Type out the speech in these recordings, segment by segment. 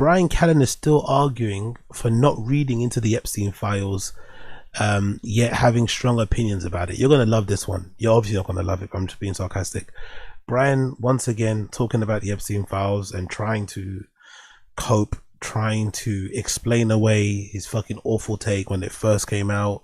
Bryan Callen is still arguing for not reading into the Epstein files, yet having strong opinions about it. You're going to love this one. You're obviously not going to love it, but I'm just being sarcastic. Bryan, once again, talking about the Epstein files and trying to cope, trying to explain away his fucking awful take when it first came out.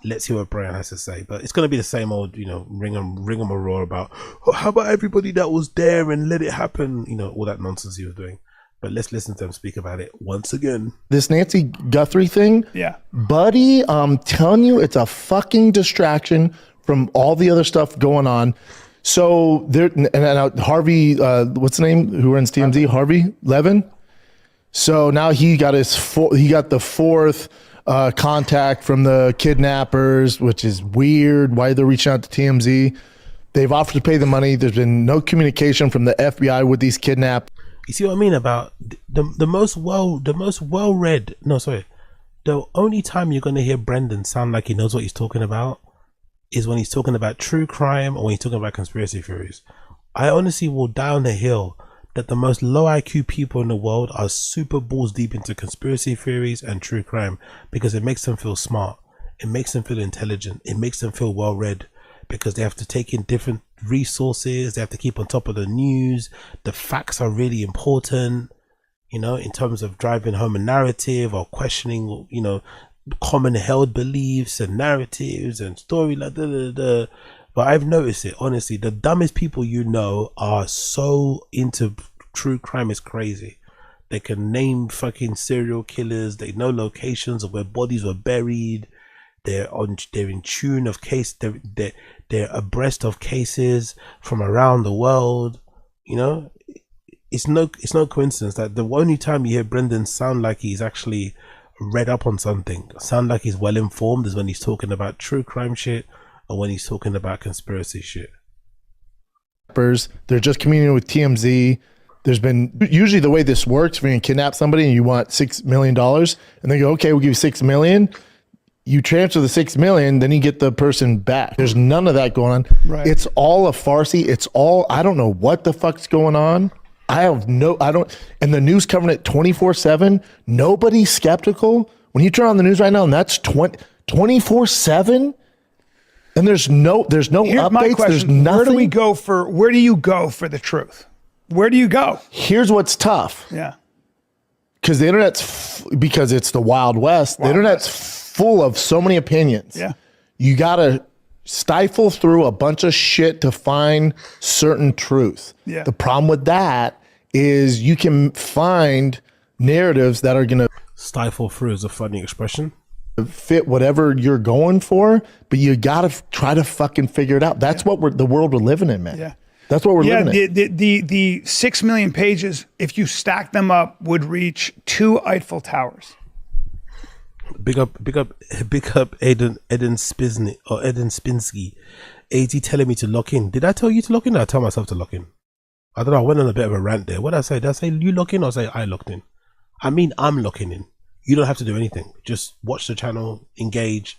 Let's hear what Bryan has to say, but it's going to be the same old, you know, ring 'em a roar about, oh, how about everybody that was there and let it happen, you know, all that nonsense he was doing. But let's listen to him speak about it once again. This Nancy Guthrie thing, yeah, buddy, I'm telling you, it's a fucking distraction from all the other stuff going on. So there, and Harvey, what's the name? Who runs TMZ? Harvey Levin. So now he got the fourth contact from the kidnappers, which is weird. Why they're reaching out to TMZ? They've offered to pay the money. There's been no communication from the FBI with these kidnapped. You see what I mean about the only time you're going to hear Brendan sound like he knows what he's talking about is when he's talking about true crime or when he's talking about conspiracy theories. I honestly will die on the hill that the most low IQ people in the world are super balls deep into conspiracy theories and true crime, because it makes them feel smart, it makes them feel intelligent, it makes them feel well read, because they have to take in different resources, they have to keep on top of the news, the facts are really important, you know, in terms of driving home a narrative or questioning, you know, common held beliefs and narratives and story like da. But I've noticed it, honestly, the dumbest people you know are so into true crime, is crazy. They can name fucking serial killers, they know locations of where bodies were buried, they're in tune of case, they're abreast of cases from around the world. You know, it's no coincidence that the only time you hear Brendan sound like he's actually read up on something, sound like he's well informed, is when he's talking about true crime shit or when he's talking about conspiracy shit. They're just communicating with TMZ. There's been, usually the way this works, when you kidnap somebody and you want $6 million and they go, okay, we'll give you $6 million. You transfer the $6 million, then you get the person back. There's none of that going on. Right. It's all a farce. It's all, I don't know what the fuck's going on. And the news covering it 24/7. Nobody's skeptical. When you turn on the news right now, and that's 24/7, and there's no Here's updates. My question. There's nothing. Where do you go for the truth? Where do you go? Here's what's tough. Yeah. Because the internet's, because it's the Wild West, the internet's full of so many opinions. Yeah. You got to stifle through a bunch of shit to find certain truth. Yeah. The problem with that is you can find narratives that are going to Stifle through is a funny expression. fit whatever you're going for, but you got to try to fucking figure it out. That's what the world we're living in, man. Yeah. That's what we're living in. The 6 million pages, if you stack them up, would reach 2 Eiffel Towers. Big up Eden Spinsky. AD telling me to lock in. Did I tell you to lock in, or I tell myself to lock in? I don't know, I went on a bit of a rant there. What did I say? Did I say you lock in or say I locked in? I mean, I'm locking in. You don't have to do anything. Just watch the channel, engage,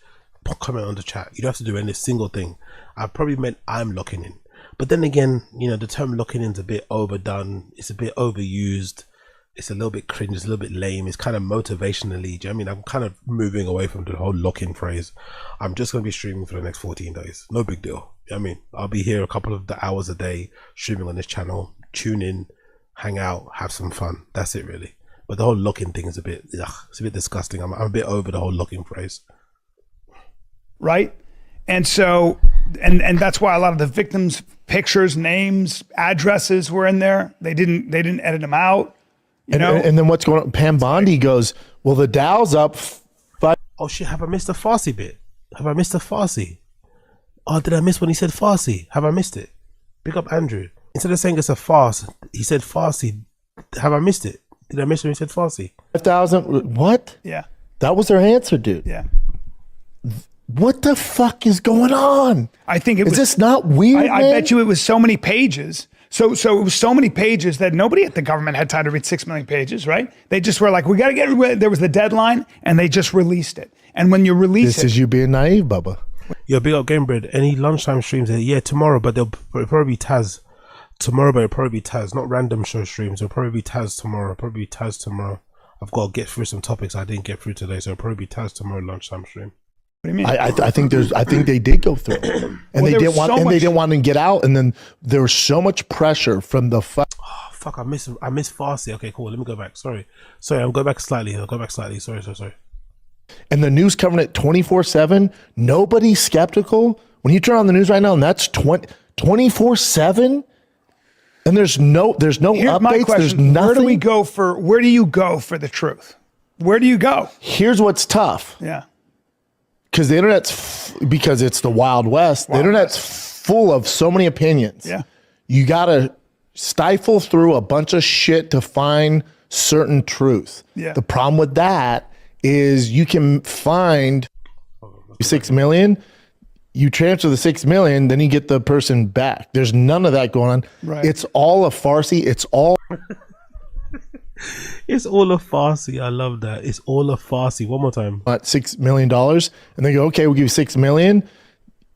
comment on the chat. You don't have to do any single thing. I probably meant I'm locking in. But then again, you know, the term locking in is a bit overdone. It's a bit overused. It's a little bit cringe. It's a little bit lame. It's kind of motivationally. Do you know what I mean? I'm kind of moving away from the whole lock-in phrase. I'm just going to be streaming for the next 14 days. No big deal. You know what I mean? I'll be here a couple of the hours a day streaming on this channel. Tune in, hang out, have some fun. That's it, really. But the whole lock-in thing is a bit, it's a bit disgusting. I'm a bit over the whole lock-in phrase. Right? And so, and that's why a lot of the victims' pictures, names, addresses were in there. They didn't edit them out. You know? And then what's going on? Pam Bondi goes, well, the Dow's up. Oh shit, have I missed the Farsi bit? Have I missed the Farsi? Oh, did I miss when he said Farsi? Have I missed it? Pick up Andrew. Instead of saying it's a farce, he said Farsi. Have I missed it? Did I miss when he said Farsi? 5,000. What? Yeah. That was their answer, dude. Yeah. What the fuck is going on? I think Is this not weird? I bet you it was so many pages. So it was so many pages that nobody at the government had time to read 6 million pages, right? They just were like, we got to get rid. There was the deadline, and they just released it. And when you release This is you being naive, Bubba. Yo, big up Gamebred. Any lunchtime streams? Yeah, tomorrow, but they'll probably be Taz. tomorrow, but it'll probably be Taz, not random show streams. It'll probably be Taz tomorrow. Probably be Taz tomorrow. I've got to get through some topics I didn't get through today, so it'll probably be Taz tomorrow lunchtime stream. What do you mean? I think they did go through, and Well, they there didn't was want so and they much- didn't want to get out, and then there was so much pressure from the Oh, fuck, I miss Farsi. Okay, cool. Let me go back. Sorry, I'll go back slightly. Sorry. and the news covering it 24/7. Nobody's skeptical when you turn on the news right now, and that's 24/7. And there's no Here's my updates. There's question. nothing. Where do you go for the truth? Where do you go? Here's what's tough. Yeah. Because the internet's because it's the Wild West. The internet's full of so many opinions. Yeah. You gotta stifle through a bunch of shit to find certain truth. Yeah. The problem with that is you can find 6 million, you transfer the 6 million, then you get the person back. There's none of that going on. Right. It's all a farsi. It's all It's all a farsi. I love that. It's all a farsi. One more time. $6 million, and they go, okay, we'll give you 6 million.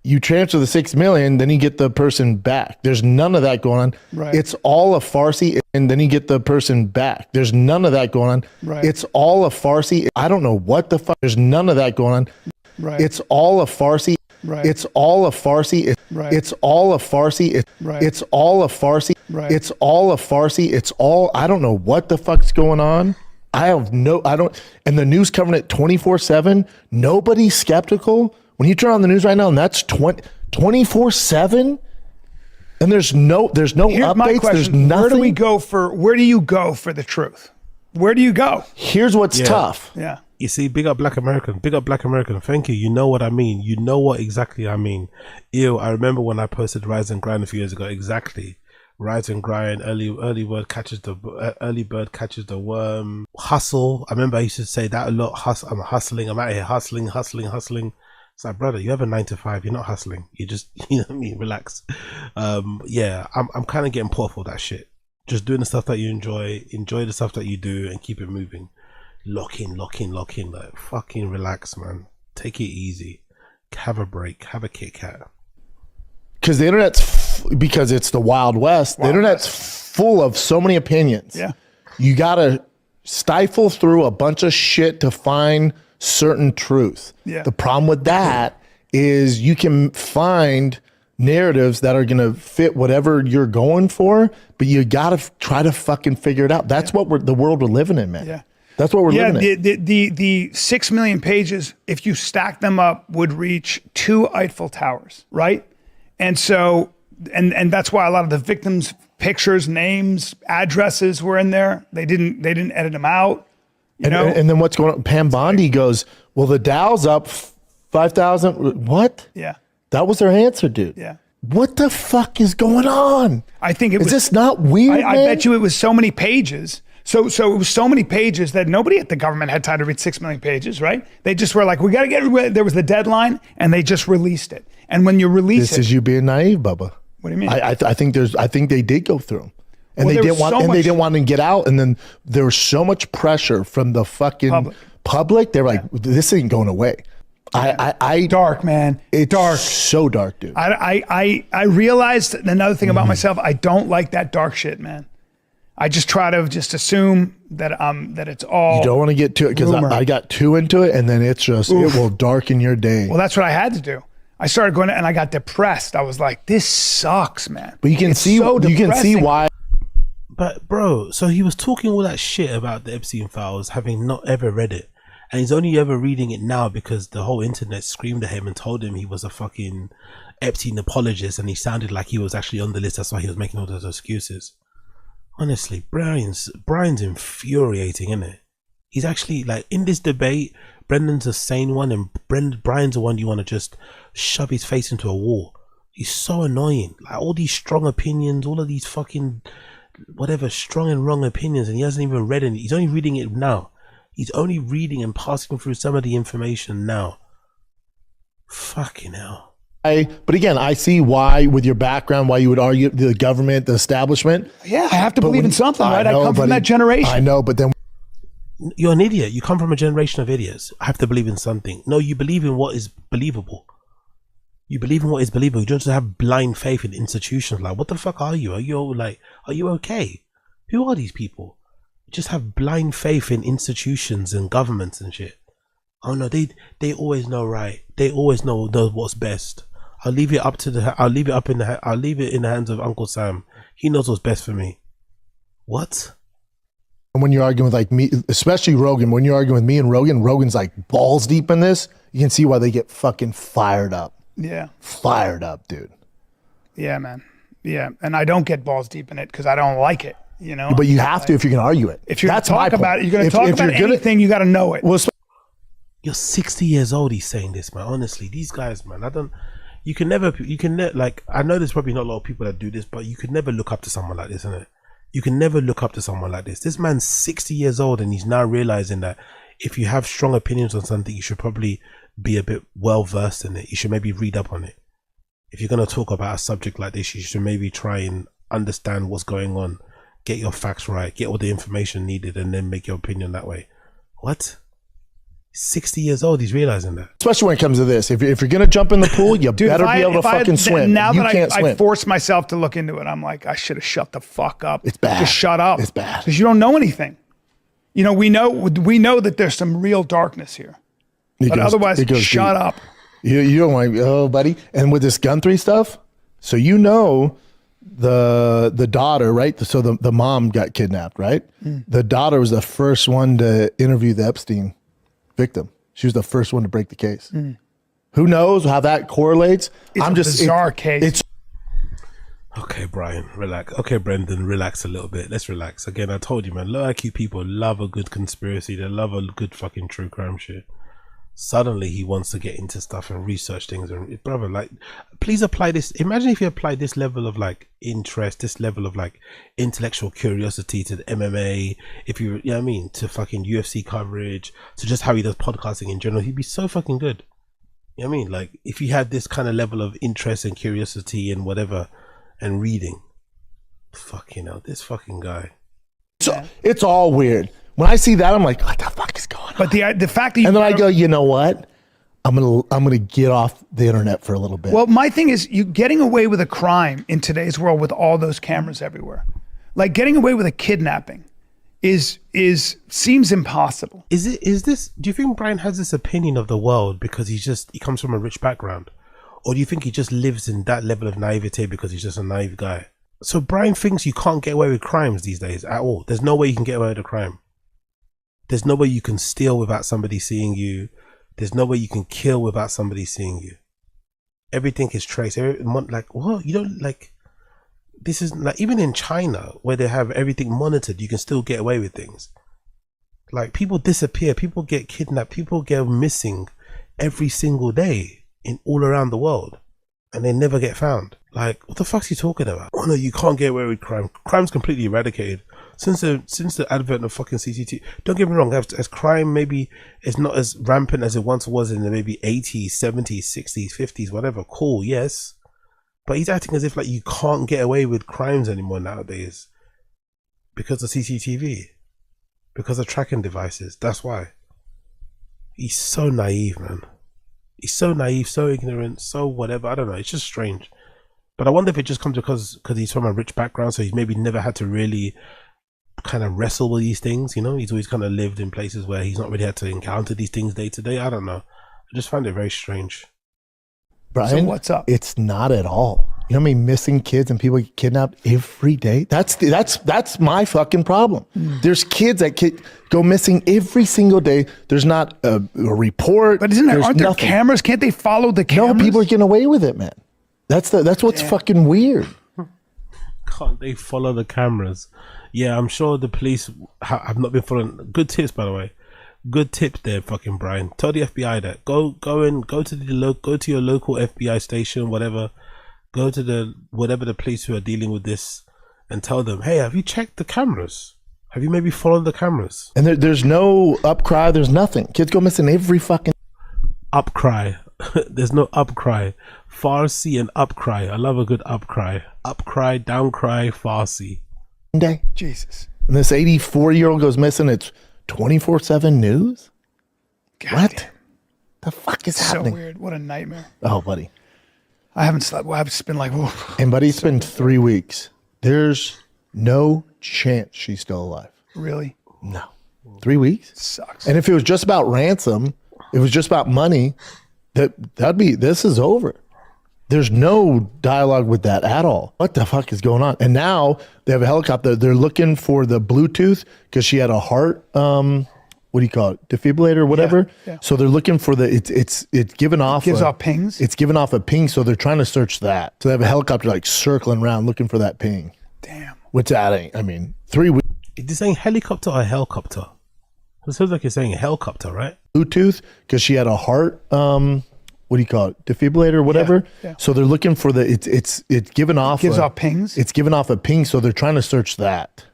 You transfer the 6 million, then you get the person back. There's none of that going on. Right. It's all a farsi, and then you get the person back. There's none of that going on. Right. It's all a farsi. I don't know what the fuck. There's none of that going on. Right. It's all a farsi. Right. It's all a farsi. Right. It's all a farsi. Right. It's all a farsi. Right. It's all a farsi. It's all, I don't know what the fuck's going on. I don't, and the news covering it 24/7. Nobody's skeptical. When you turn on the news right now, and that's 24/7, and there's no Here's updates. my There's question. nothing. Where do you go for the truth? Where do you go? Here's what's tough. Yeah. You see, big up Black American. Big up Black American. Thank you. You know what I mean. You know what exactly I mean. Ew, I remember when I posted Rise and Grind a few years ago. Exactly. Rise and Grind. Early bird catches the worm. Hustle. I remember I used to say that a lot. I'm hustling. I'm out here hustling. It's like, brother, you have a 9 to 5. You're not hustling. You just, you know what I mean? Relax. Yeah, I'm kind of getting put off all that shit. Just doing the stuff that you enjoy the stuff that you do, and keep it moving. Lock in. Like, fucking relax, man. Take it easy. Have a break. Have a Kit Kat. Because the internet's because it's the Wild West. The internet's full of so many opinions. Yeah. You gotta stifle through a bunch of shit to find certain truth. Yeah. The problem with that is you can find narratives that are gonna fit whatever you're going for, but you gotta try to fucking figure it out. That's what the world we're living in, man. Yeah. That's what we're living in. The 6 million pages, if you stack them up, would reach 2 Eiffel Towers, right? And so, and that's why a lot of the victims' pictures, names, addresses were in there. They didn't edit them out. You know? And then what's going on? Pam Bondi goes, well, the Dow's up 5,000. What? Yeah. That was their answer, dude. Yeah. What the fuck is going on? I think it Is was. this not weird, I man? bet you it was so many pages. So it was so many pages that nobody at the government had time to read 6 million pages, right? They just were like, we got to get. There was the deadline, and they just released it. And when you release This it, is you being naive, Bubba. what do you mean? I think they did go through them, and Well, they there didn't was so want much- they didn't want to get out, and then there was so much pressure from the fucking public. They're like, this ain't going away. I Dark, man. It's dark. so dark, dude. I realized another thing about myself. I don't like that dark shit, man. I just try to just assume that that it's all. You don't want to get to it because rumor. I got too into it, and then it's just it will darken your day. Well, that's what I had to do. I started going and I got depressed. I was like, this sucks, man. But you can It's see so you can see depressing. why. But bro, so he was talking all that shit about the Epstein files, having not ever read it, and he's only ever reading it now because the whole internet screamed at him and told him he was a fucking Epstein apologist, and he sounded like he was actually on the list. That's why he was making all those excuses. Honestly, Brian's infuriating, isn't it? He's actually like in this debate. Brendan's a sane one, and Brian's the one you want to just shove his face into a wall. He's so annoying. Like all these strong opinions, all of these fucking whatever strong and wrong opinions, and he hasn't even read it. He's only reading it now. He's only reading and passing through some of the information now. Fucking hell. But again, I see why, with your background, why you would argue the government, the establishment. Yeah, I have to believe in something, right? I know, come from but that generation. I know, but then You're an idiot. You come from a generation of idiots. I have to believe in something. No, you believe in what is believable. You believe in what is believable. You don't just have blind faith in institutions. Like, what the fuck are you? Are you okay? Who are these people? You just have blind faith in institutions and governments and shit. Oh no, they always know right. They always know what's best. I'll leave it in the hands of Uncle Sam. He knows what's best for me. What? And when you're arguing with like me, especially Rogan, when you're arguing with me and Rogan's like balls deep in this, you can see why they get fucking fired up. Yeah. Fired up, dude. Yeah, man. Yeah. And I don't get balls deep in it because I don't like it, you know? But you have to if you're going to argue it. If you're going to talk about it, you're going to talk about anything, you got to know it. Well, you're 60 years old, he's saying this, man. Honestly, these guys, man, you can never, like, I know there's probably not a lot of people that do this, but you could never look up to someone like this, innit? You can never look up to someone like this. This man's 60 years old and he's now realizing that if you have strong opinions on something, you should probably be a bit well versed in it. You should maybe read up on it. If you're going to talk about a subject like this, you should maybe try and understand what's going on, get your facts right, get all the information needed, and then make your opinion that way. What? 60 years old, he's realizing that. Especially when it comes to this. If you're going to jump in the pool, you better be able to fucking swim. Now you that can't swim. I forced myself to look into it, I'm like, I should have shut the fuck up. It's bad. Just shut up. It's bad. Because you don't know anything. You know, we know that there's some real darkness here. But otherwise, shut up. You don't want, oh, buddy. And with this gun 3 stuff, so you know the daughter, right? So the mom got kidnapped, right? The daughter was the first one to interview the Epstein victim. She was the first one to break the case. Who knows how that correlates? It's a bizarre case. Okay, Brian, relax. Okay, Brendan, relax a little bit. Let's relax. Again, I told you, man, low IQ people love a good conspiracy. They love a good fucking true crime shit. Suddenly he wants to get into stuff and research things. And brother, like, please apply this. Imagine if you apply this level of like interest, this level of like intellectual curiosity to the MMA, if you know what I mean, to fucking UFC coverage, to just how he does podcasting in general, he'd be so fucking good. You know what I mean? Like, if you had this kind of level of interest and curiosity and whatever and reading, fucking hell, this fucking guy. So it's all weird. When I see that, I'm like, what the fuck is going on? But the fact that you and then I go, you know what? I'm gonna get off the internet for a little bit. Well, my thing is, you getting away with a crime in today's world with all those cameras everywhere, like getting away with a kidnapping, seems impossible. Is this? Do you think Brian has this opinion of the world because he comes from a rich background, or do you think he just lives in that level of naivete because he's just a naive guy? So Brian thinks you can't get away with crimes these days at all. There's no way you can get away with a crime. There's no way you can steal without somebody seeing you. There's no way you can kill without somebody seeing you. Everything is traced. Like, what? You don't, like, this is like, even in China where they have everything monitored, you can still get away with things. Like, people disappear, people get kidnapped, people get missing every single day in all around the world, and they never get found. Like, what the fuck's he talking about? Oh no, you can't get away with crime. Crime's completely eradicated. Since the advent of fucking CCTV, don't get me wrong, as crime maybe is not as rampant as it once was in the maybe 80s, 70s, 60s, 50s, whatever, cool, yes. But he's acting as if like you can't get away with crimes anymore nowadays because of CCTV, because of tracking devices. That's why. He's so naive, man. He's so naive, so ignorant, so whatever. I don't know. It's just strange. But I wonder if it just comes because he's from a rich background, so he's maybe never had to really kind of wrestle with these things, you know. He's always kind of lived in places where he's not really had to encounter these things day to day. I don't know. I just find it very strange. Brian, so what's up? It's not at all. You know how many missing kids and people get kidnapped every day? That's my fucking problem. There's kids that go missing every single day. There's not a report. But aren't there cameras? Can't they follow the cameras? No, people are getting away with it, man. That's what's fucking weird. Can't they follow the cameras? Yeah, I'm sure the police have not been following. Good tips, by the way. Good tip there, fucking Brian. Tell the FBI that. Go to your local FBI station, whatever. Go to whatever the police who are dealing with this, and tell them, hey, have you checked the cameras? Have you maybe followed the cameras? And there's no upcry. There's nothing. Kids go missing every fucking upcry. There's no upcry. Farsi and upcry. I love a good upcry. Upcry, downcry, Farsi. Day. Jesus. And this 84-year-old goes missing. It's 24/7 news. God what damn. the fuck is happening? So weird. What a nightmare. Oh, buddy. I haven't slept. Well, I've just been like, whoa. And buddy, it's been 3 weeks. There's no chance she's still alive. Really? No. 3 weeks? Sucks. And if it was just about ransom, it was just about money, this is over. There's no dialogue with that at all. What the fuck is going on? And now they have a helicopter. They're looking for the Bluetooth because she had a heart, what do you call it? Defibrillator or whatever. Yeah. So they're looking for it's giving off. Gives off pings? It's giving off a ping. So they're trying to search that. So they have a helicopter like circling around looking for that ping. Damn. What's that? I mean, 3 weeks. Is he saying helicopter or helicopter? It sounds like you're saying a helicopter, right? Bluetooth because she had a heart, what do you call it? Defibrillator or whatever. Yeah. So they're looking for it's giving off. Gives off pings? It's giving off a ping. So they're trying to search that.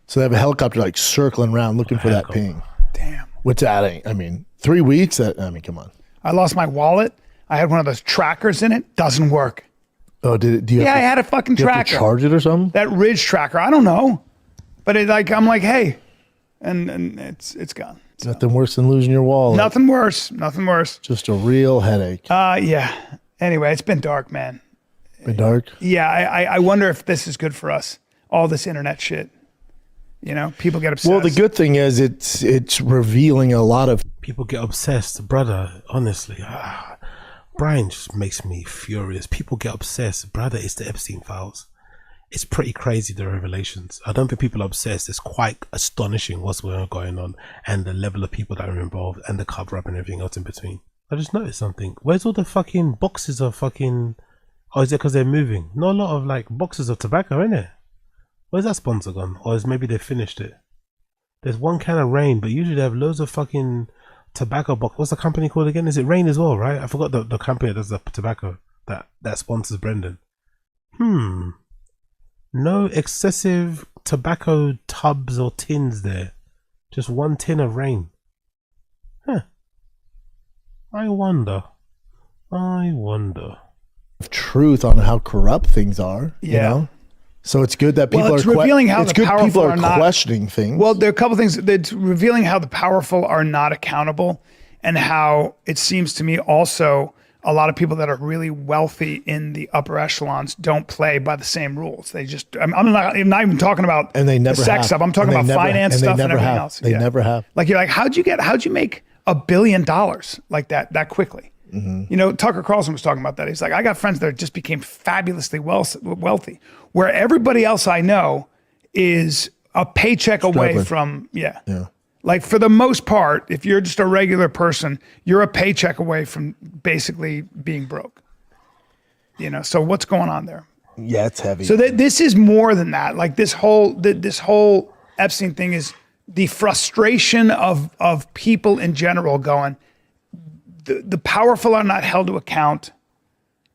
So they have a helicopter like circling around looking for that ping. Damn. What's that? I mean, 3 weeks. I mean, come on. I lost my wallet. I had one of those trackers in it. Doesn't work. Oh, do you? Yeah, have I to, had a fucking do you have tracker. to charge it or something? That Ridge tracker. I don't know. But I'm like, hey. And it's gone. Nothing worse than losing your wallet. Nothing worse. Nothing worse. Just a real headache. Yeah. Anyway, it's been dark, man. Been dark. Yeah, I wonder if this is good for us. All this internet shit. You know, people get obsessed. Well, the good thing is it's revealing a lot of. People get obsessed, brother. Honestly, Bryan just makes me furious. People get obsessed, brother. It's the Epstein files. It's pretty crazy, the revelations. I don't think people are obsessed. It's quite astonishing what's going on and the level of people that are involved and the cover up and everything else in between. I just noticed something. Where's all the fucking boxes of fucking... Oh, is it because they're moving? Not a lot of like boxes of tobacco, innit? Where's that sponsor gone? Or is maybe they finished it? There's one can of Rain, but usually they have loads of fucking tobacco box. What's the company called again? Is it Rain as well, right? I forgot the company that does the tobacco that sponsors Brendan. No excessive tobacco tubs or tins there. Just one tin of Rain. Huh. I wonder. Truth on how corrupt things are. Yeah. You know? So it's good that people it's are revealing how the powerful people are not questioning things. Well, there are a couple things. It's revealing how the powerful are not accountable, and how it seems to me also a lot of people that are really wealthy in the upper echelons don't play by the same rules. They just, I'm not even talking about and they never the sex have. stuff. I'm talking And about they never- finance and they stuff and never everything have. else. They never have. Like you're like, how'd you make $1 billion like that quickly? Mm-hmm. You know, Tucker Carlson was talking about that. He's like, I got friends that just became fabulously wealthy, where everybody else I know is a paycheck away from, yeah. Like for the most part, if you're just a regular person, you're a paycheck away from basically being broke. You know, so what's going on there? Yeah, it's heavy. So this is more than that. Like this whole Epstein thing is the frustration of people in general going, the powerful are not held to account,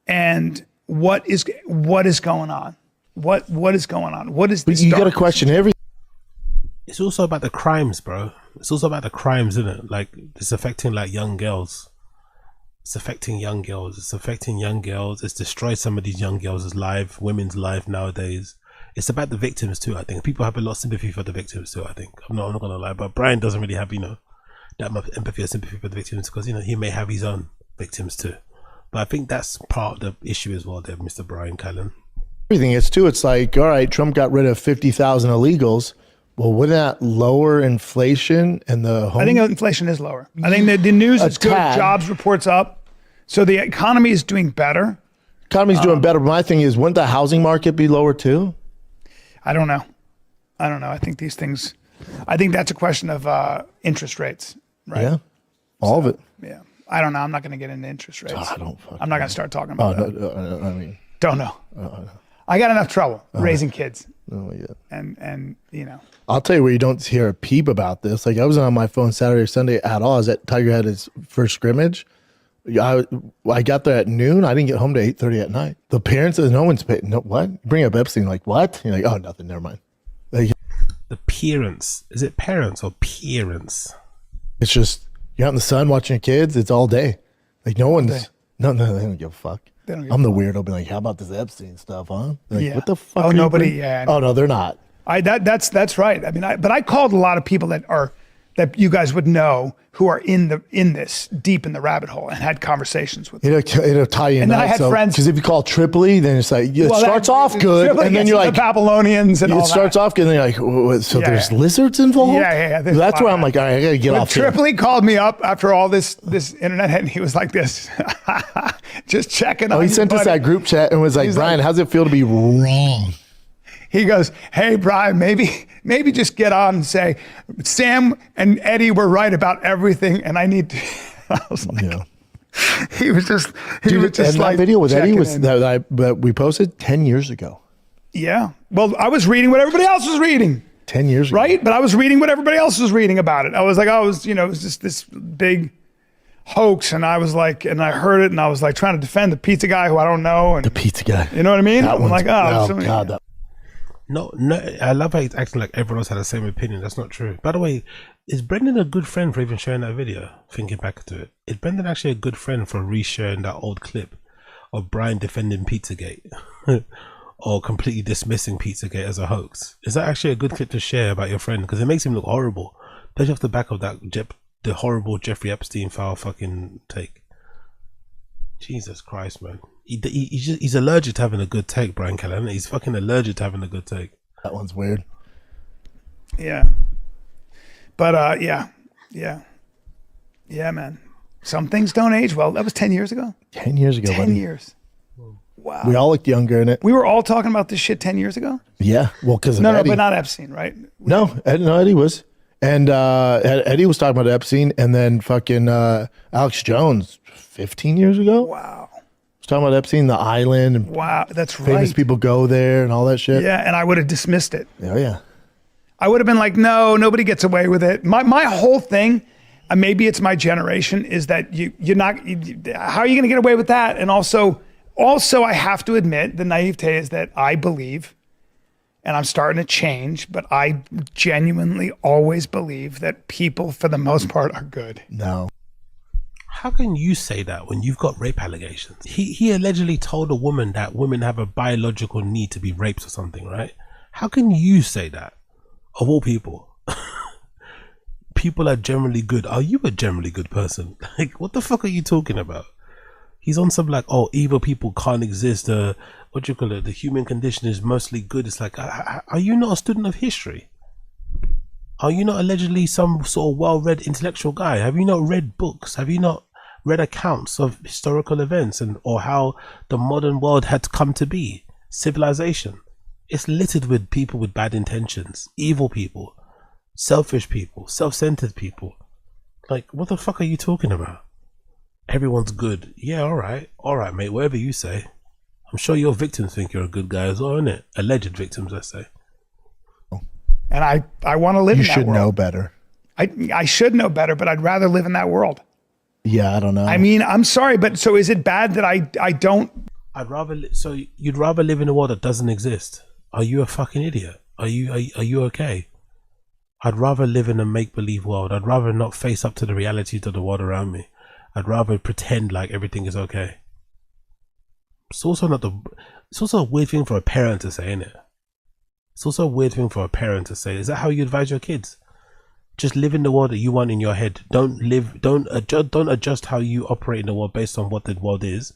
and what is going on? What is going on? What is this? But you got to question everything. It's also about the crimes, bro. It's also about the crimes, isn't it? Like it's affecting like young girls. It's affecting young girls. It's destroyed some of these young girls' women's life nowadays. It's about the victims too, I think. People have a lot of sympathy for the victims too, I think. I'm not gonna lie, but Bryan doesn't really have, that much empathy or sympathy for the victims because, he may have his own victims too. But I think that's part of the issue as well there, Mr. Bryan Callen. Everything is too. It's like, all right, Trump got rid of 50,000 illegals. Well, wouldn't that lower inflation and the home? I think inflation is lower. I think the news is good. Jobs reports up. So the economy is doing better. Economy's doing better. But my thing is, wouldn't the housing market be lower too? I don't know. I think these things, I think that's a question of interest rates, right? Yeah. All of it. Yeah. I don't know. I'm not going to get into interest rates. I I'm not going to start talking about that. No, Don't know. I got enough trouble raising kids. Oh, yeah. And I'll tell you where you don't hear a peep about this. Like I wasn't on my phone Saturday or Sunday at all. I was at Tiger had his first scrimmage. I got there at noon. I didn't get home to 8:30 at night. The parents said, no one's paid. No, what? Bring up Epstein. Like, what? You're like, oh, nothing. Never mind. Like, The parents. Is it parents or parents? it's just, you're out in the sun watching your kids. It's all day. Like no one's, no, they don't give a fuck. I'm the weirdo. Be like, how about this Epstein stuff, huh? They're like, what the fuck? Oh, are you nobody. doing? Yeah. Oh, no, they're not. That's right. I mean, but I called a lot of people that are that you guys would know who are in this deep in the rabbit hole and had conversations with them. It'll tie you in. And then I had friends, because if you call Tripoli, then it's like it starts off good, Tripoli and then you're like the Babylonians and all that. It starts off good, and then you're like, so there's lizards involved. Yeah. That's where I'm like, all right, I gotta get off. Tripoli called me up after all this internet, and he was like this, just checking. He sent us that group chat and was like, Bryan, how's it feel to be wrong? He goes, hey, Bryan, maybe just get on and say, Sam and Eddie were right about everything, and I need to. I was like, he was just that video with Eddie that we posted 10 years ago. Yeah. Well, I was reading what everybody else was reading. 10 years ago. Right? But I was reading what everybody else was reading about it. I was like, it was just this big hoax, and I was like, and I heard it, and I was like trying to defend the pizza guy who I don't know. And the pizza guy. You know what I mean? I'm like, God. No, I love how he's acting like everyone else had the same opinion. That's not true. By the way, is Brendan a good friend for even sharing that video? Thinking back to it, is Brendan actually a good friend for resharing that old clip of Bryan defending Pizzagate or completely dismissing Pizzagate as a hoax? Is that actually a good clip to share about your friend? Because it makes him look horrible, especially off the back of the horrible Jeffrey Epstein file fucking take. Jesus Christ, man. He's allergic to having a good take, Bryan Callen. He's fucking allergic to having a good take. That one's weird. Yeah. But yeah, man. Some things don't age well. That was 10 years ago. 10 years ago, 10 years. Wow. We all looked younger in it. We were all talking about this shit 10 years ago? Yeah. Well, because of No, Eddie. but not Epstein, right? Eddie was. And Eddie was talking about Epstein, and then fucking Alex Jones 15 years ago. Wow. Was talking about Epstein, the island. And wow, that's right. Famous people go there and all that shit. Yeah, and I would have dismissed it. Oh, yeah. I would have been like, no, nobody gets away with it. My whole thing, maybe it's my generation, is that you're not, how are you going to get away with that? And also I have to admit, the naivete is that I believe, and I'm starting to change, but I genuinely always believe that people, for the most part, are good. No. How can you say that when you've got rape allegations? He allegedly told a woman that women have a biological need to be raped or something, right? How can you say that? Of all people. People are generally good. Are you a generally good person? Like, what the fuck are you talking about? He's on some like, oh, evil people can't exist. What do you call it? The human condition is mostly good. It's like, are you not a student of history? Are you not allegedly some sort of well-read intellectual guy? Have you not read books? Have you not read accounts of historical events or how the modern world had come to be? Civilization. It's littered with people with bad intentions, evil people, selfish people, self-centered people. Like, what the fuck are you talking about? Everyone's good. Yeah, all right, mate, whatever you say. I'm sure your victims think you're a good guy as well, innit? Alleged victims, let's say. And I want to live in that world. You should know better. I should know better, but I'd rather live in that world. Yeah, I don't know. I mean, I'm sorry, but so is it bad that I don't? So you'd rather live in a world that doesn't exist? Are you a fucking idiot? Are you okay? I'd rather live in a make-believe world. I'd rather not face up to the realities of the world around me. I'd rather pretend like everything is okay. It's also a weird thing for a parent to say, isn't it? It's also a weird thing for a parent to say. Is that how you advise your kids? Just live in the world that you want in your head. Don't adjust how you operate in the world based on what the world is.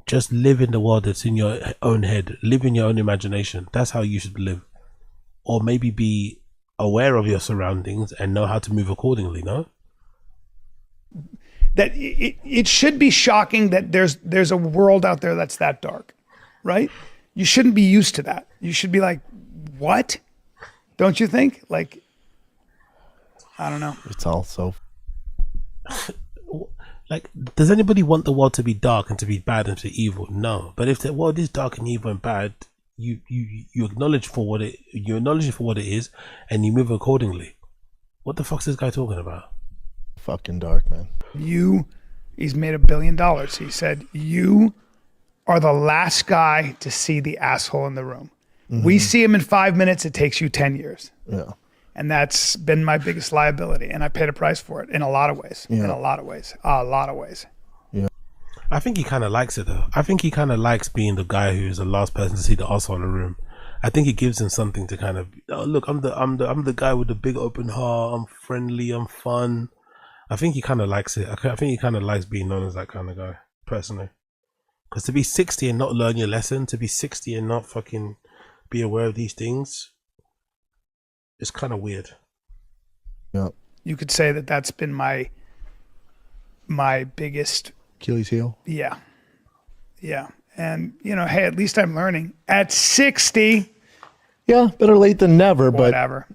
Just live in the world that's in your own head. Live in your own imagination. That's how you should live. Or maybe be aware of your surroundings and know how to move accordingly, no? That it should be shocking that there's a world out there that's that dark, right? You shouldn't be used to that. You should be like, what? Don't you think? Like, I don't know. It's all so... Like, does anybody want the world to be dark and to be bad and to be evil? No. But if the world is dark and evil and bad, you acknowledge for what it is, and you move accordingly. What the fuck's this guy talking about? Fucking dark, man. He's made $1 billion. He said, you are the last guy to see the asshole in the room. Mm-hmm. We see him in 5 minutes. It takes you 10 years. Yeah. And that's been my biggest liability. And I paid a price for it in a lot of ways. Yeah. In a lot of ways. Yeah. I think he kind of likes it though. I think he kind of likes being the guy who's the last person to see the asshole in the room. I think it gives him something to kind of, oh, look, I'm the guy with the big open heart. I'm friendly. I'm fun. I think he kind of likes it. I think he kind of likes being known as that kind of guy, personally. Because to be 60 and not learn your lesson, to be 60 and not fucking be aware of these things, it's kind of weird. Yeah. You could say that that's been my biggest Achilles heel. Yeah. And hey, at least I'm learning at 60. Yeah, better late than never. But Whatever.